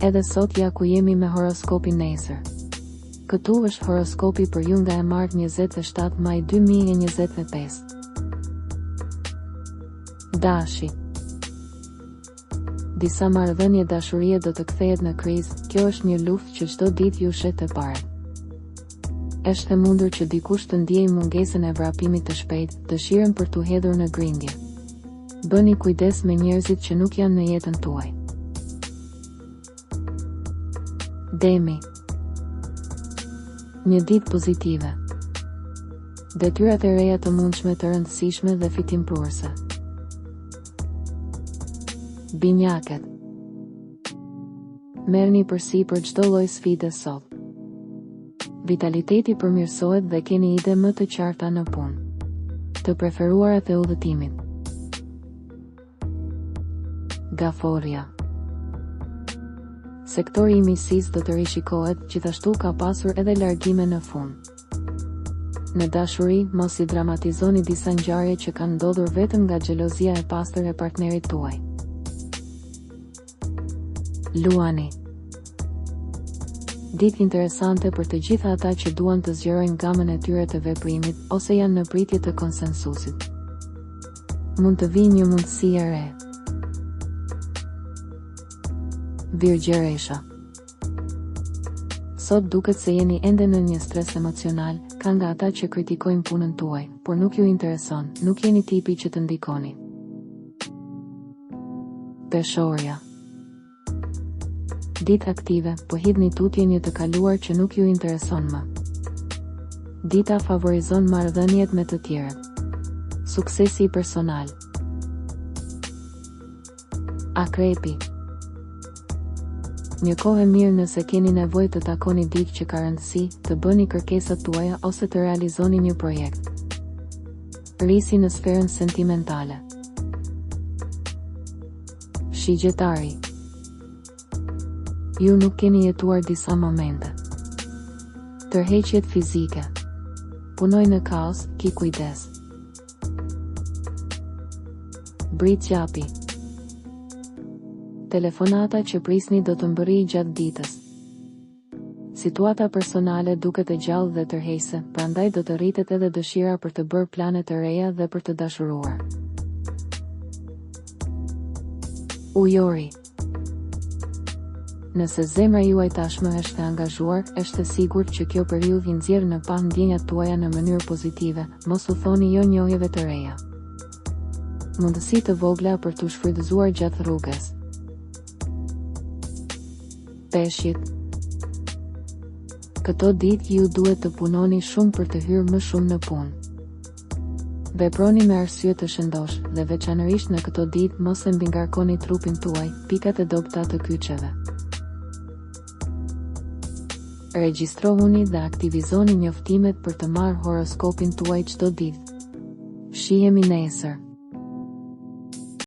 Edhe sot ja ku jemi me horoskopin nesër. Këtu është horoskopi për ju nga e martë 27 maj 2025. Dashi. Disa marrëdhënie dashurie do të kthehet në krizë, kjo është një luftë që çdo ditë ju shet të parë. Është e mundur që dikush të ndjejë mungesën e vrapimit të shpejtë, dëshirën për t'u hedhur në grindje. Bëni kujdes me njerëzit që nuk janë në jetën tuaj. Demi. Një ditë pozitive. Detyrat e reja të mundshme, të rëndësishme dhe fitimpruese. Binjakët. Merrni përsipër çdo lloj sfide sot. Vitaliteti përmirësohet dhe keni ide më të qarta në punë. Të preferuarat e udhëtimit. Gaforja. Sektori i miqësisë do të rishikohet, gjithashtu ka pasur edhe largime në fund. Në dashuri, mos i dramatizoni disa ngjarje që kanë ndodhur vetëm nga xhelozia e pastër e partnerit tuaj. Luani. Ditë interesante për të gjitha ata që duan të zgjerojnë gamën e tyre të veprimit, ose janë në pritje të konsensusit. Mund të vijë një mundësi e re. Virgjëresha. Sot duket se jeni ende në një stres emocional, ka nga ata që kritikojnë punën tuaj, por nuk ju intereson, nuk jeni tipi që të ndikoni. Peshorja. Ditë aktive, po hidhni tutje një të kaluar që nuk ju intereson më. Dita favorizon marrëdhëniet me të tjerët. Suksesi personal. Akrepi. Një kohë e mirë nëse keni nevojë të takoni dikë që ka rëndësi, të bëni kërkesat tuaja ose të realizoni një projekt. Rrisi në sferën sentimentale. Shigjetari. Ju nuk keni jetuar disa momente. Tërheqjet fizike. Punoj në kaos, ki kujdes. Britqapi. Telefonata që prisni do të mbërrijë gjatë ditës. Situata personale duket e gjallë dhe tërheqëse, prandaj do të rritet edhe dëshira për të bërë plane të reja dhe për të dashuruar. Ujori. Nëse zemra juaj tashmë është e angazhuar, është e sigurt që kjo periudhë i nxjerr në pa ndjenjat tuaja në mënyrë pozitive, mos u thoni jo njohjeve të reja. Mundësi të vogla për t'u shfrytëzuar gjatë rrugës. Peshqit. Këto ditë ju duhet të punoni shumë për të hyrë më shumë në punë. Veproni me arsye të shëndosh dhe veçanërisht në këto ditë mos e mbingarkoni trupin tuaj, pikat e dobta të kyçeve. Regjistrohuni dhe aktivizoni njoftimet për të marrë horoskopin tuaj çdo ditë. Shihemi nesër.